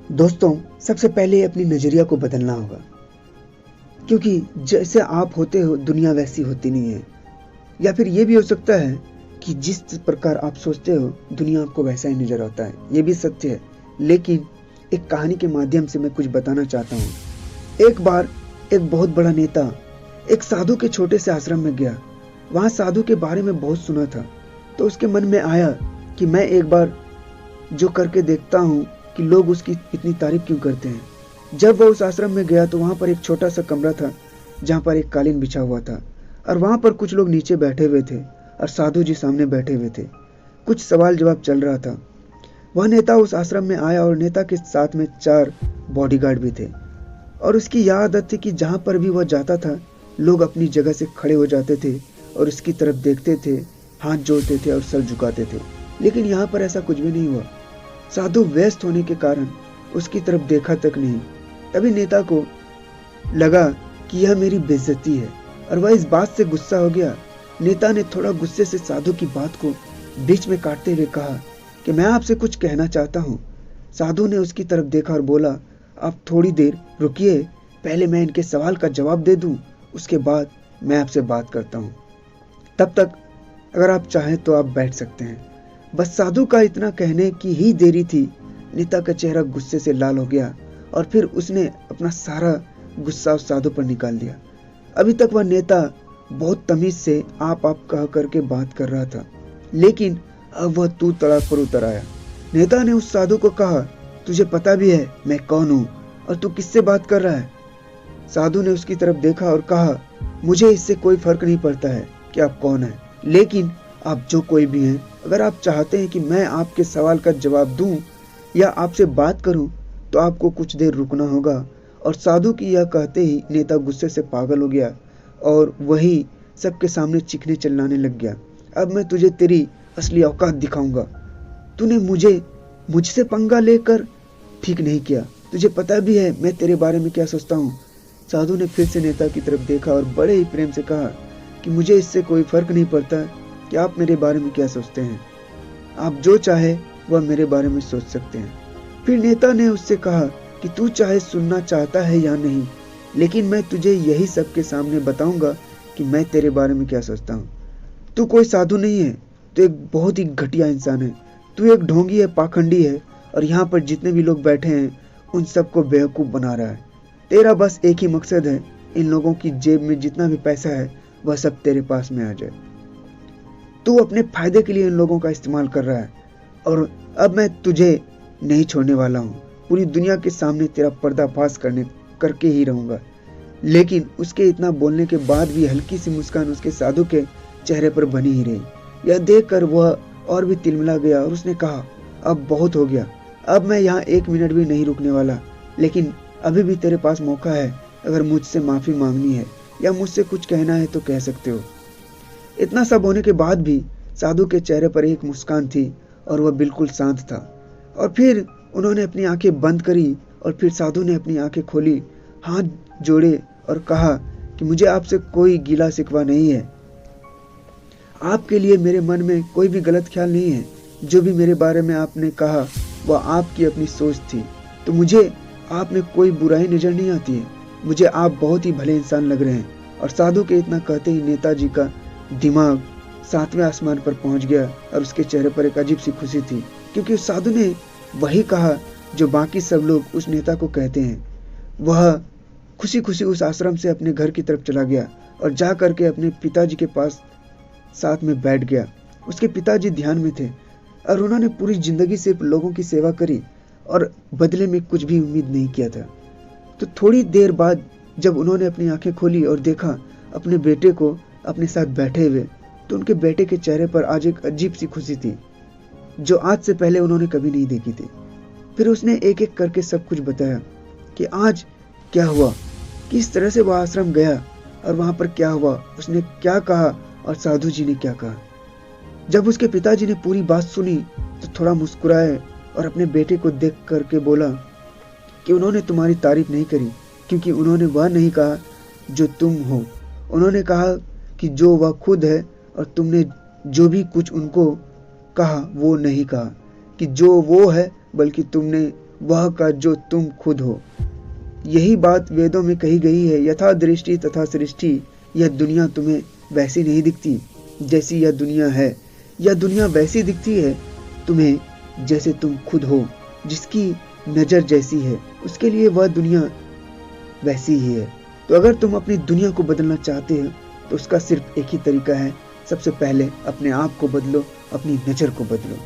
दोस्तों, सबसे पहले अपनी नज़रिया को बदलना होगा, क्योंकि जैसे आप होते हो दुनिया वैसी होती नहीं है। या फिर ये भी हो सकता है कि जिस प्रकार आप सोचते हो दुनिया आपको वैसा ही नज़र आता है, ये भी सत्य है। लेकिन एक कहानी के माध्यम से मैं कुछ बताना चाहता हूँ। एक बार एक बहुत बड़ा नेता एक साधु के छोटे से आश्रम में गया। वहाँ साधु के बारे में बहुत सुना था, तो उसके मन में आया कि मैं एक बार जो करके देखता हूँ कि लोग उसकी इतनी तारीफ क्यों करते हैं। जब वह उस आश्रम में गया तो वहाँ पर एक छोटा सा कमरा था जहाँ पर एक कालीन बिछा हुआ था और वहाँ पर कुछ लोग नीचे बैठे हुए थे और साधु जी सामने बैठे हुए थे। कुछ सवाल जवाब चल रहा था। वह नेता उस आश्रम में आया और नेता के साथ में 4 बॉडीगार्ड भी थे और उसकी यह आदत थी कि जहाँ पर भी वह जाता था लोग अपनी जगह से खड़े हो जाते थे और उसकी तरफ देखते थे, हाथ जोड़ते थे और सर झुकाते थे। लेकिन यहाँ पर ऐसा कुछ भी नहीं हुआ। साधु व्यस्त होने के कारण उसकी तरफ देखा तक नहीं। तभी नेता को लगा कि यह मेरी बेइज्जती है और वह इस बात से गुस्सा हो गया। नेता ने थोड़ा गुस्से से साधु की बात को बीच में काटते हुए कहा कि मैं आपसे कुछ कहना चाहता हूँ। साधु ने उसकी तरफ देखा और बोला, आप थोड़ी देर रुकिए, पहले मैं इनके सवाल का जवाब दे दूं, उसके बाद मैं आपसे बात करता हूँ। तब तक अगर आप चाहें तो आप बैठ सकते हैं। बस साधु का इतना कहने की ही देरी थी, नेता का चेहरा गुस्से से लाल हो गया और फिर उसने अपना सारा गुस्सा उस साधु पर निकाल दिया। अभी तक वह नेता बहुत तमीज से आप कह करके बात कर रहा था, लेकिन अब वह तू तड़ाक पर उतर आया। नेता ने उस साधु को कहा, तुझे पता भी है मैं कौन हूँ और तू किससे बात कर रहा है? साधु ने उसकी तरफ देखा और कहा, मुझे इससे कोई फर्क नहीं पड़ता है कि आप कौन हैं, लेकिन आप जो कोई भी हैं, अगर आप चाहते हैं कि मैं आपके सवाल का जवाब दूं या आपसे बात करूं तो आपको कुछ देर रुकना होगा। और साधु की यह कहते ही नेता गुस्से से पागल हो गया और वही सबके सामने चीखने चिल्लाने लग गया, अब मैं तुझे तेरी असली औकात दिखाऊंगा। तूने मुझसे पंगा लेकर ठीक नहीं किया, तुझे पता भी है मैं तेरे बारे में क्या सोचता हूँ। साधु ने फिर से नेता की तरफ देखा और बड़े ही प्रेम से कहा कि मुझे इससे कोई फर्क नहीं पड़ता कि आप मेरे बारे में क्या सोचते हैं, आप जो चाहे वह मेरे बारे में सोच सकते हैं। फिर नेता ने उससे कहा कि तू चाहे सुनना चाहता है या नहीं, लेकिन मैं तुझे यही सबके सामने बताऊंगा कि मैं तेरे बारे में क्या सोचता हूँ। तू कोई साधु नहीं है, तू एक बहुत ही घटिया इंसान है, तू एक ढोंगी है, पाखंडी है और यहाँ पर जितने भी लोग बैठे हैं उन सबको बेवकूफ़ बना रहा है। तेरा बस एक ही मकसद है, इन लोगों की जेब में जितना भी पैसा है वह सब तेरे पास में आ जाए। तू अपने फायदे के लिए इन लोगों का इस्तेमाल कर रहा है और अब मैं तुझे नहीं छोड़ने वाला हूँ। पूरी दुनिया के सामने तेरा पर्दाफाश करके ही रहूंगा। लेकिन उसके इतना बोलने के बाद भी हल्की सी मुस्कान उसके साधु के चेहरे पर बनी ही रही। यह देखकर वह और भी तिलमिला गया और उसने कहा, अब बहुत हो गया, अब मैं यहाँ 1 मिनट भी नहीं रुकने वाला, लेकिन अभी भी तेरे पास मौका है। अगर मुझसे माफ़ी मांगनी है या मुझसे कुछ कहना है तो कह सकते हो। इतना सब होने के बाद भी साधु के चेहरे पर एक मुस्कान थी और वह बिल्कुल शांत था। और फिर उन्होंने अपनी आंखें बंद करी और फिर साधु ने अपनी आंखें खोली, हाथ जोड़े और कहा कि मुझे आपसे कोई गिला शिकवा नहीं है। आपके लिए मेरे मन में कोई भी गलत ख्याल नहीं है। जो भी मेरे बारे में आपने कहा वह आपकी अपनी सोच थी, तो मुझे आप में कोई बुराई नजर नहीं आती है। मुझे आप बहुत ही भले इंसान लग रहे हैं। और साधु के इतना कहते ही नेताजी का दिमाग 7वें आसमान पर पहुंच गया और उसके चेहरे पर एक अजीब सी खुशी थी, क्योंकि उस साधु ने वही कहा जो बाकी सब लोग उस नेता को कहते हैं। वह खुशी खुशी उस आश्रम से अपने घर की तरफ चला गया और जा करके अपने पिताजी के पास साथ में बैठ गया। उसके पिताजी ध्यान में थे और उन्होंने पूरी जिंदगी सिर्फ लोगों की सेवा करी और बदले में कुछ भी उम्मीद नहीं किया था। तो थोड़ी देर बाद जब उन्होंने अपनी आंखें खोली और देखा अपने बेटे को अपने साथ बैठे हुए, तो उनके बेटे के चेहरे पर आज एक अजीब सी खुशी थी जो आज से पहले उन्होंने कभी नहीं देखी थी। फिर उसने एक एक करके सब कुछ बताया कि आज क्या हुआ, किस तरह से वह आश्रम गया और वहां पर क्या हुआ, उसने क्या कहा और साधु जी ने क्या कहा। जब उसके पिताजी ने पूरी बात सुनी तो थोड़ा मुस्कुराए और अपने बेटे को देख करके बोला कि उन्होंने तुम्हारी तारीफ नहीं करी, क्योंकि उन्होंने वह नहीं कहा जो तुम हो, उन्होंने कहा कि जो वह खुद है, और तुमने जो भी कुछ उनको कहा वो नहीं कहा कि जो वो है, बल्कि तुमने वह का जो तुम खुद हो। यही बात वेदों में कही गई है, यथा दृष्टि तथा सृष्टि। यह दुनिया तुम्हें वैसी नहीं दिखती जैसी यह दुनिया है, यह दुनिया वैसी दिखती है तुम्हें जैसे तुम खुद हो। जिसकी नज़र जैसी है उसके लिए वह दुनिया वैसी ही है। तो अगर तुम अपनी दुनिया को बदलना चाहते हो तो उसका सिर्फ एक ही तरीका है, सबसे पहले अपने आप को बदलो, अपनी नज़र को बदलो।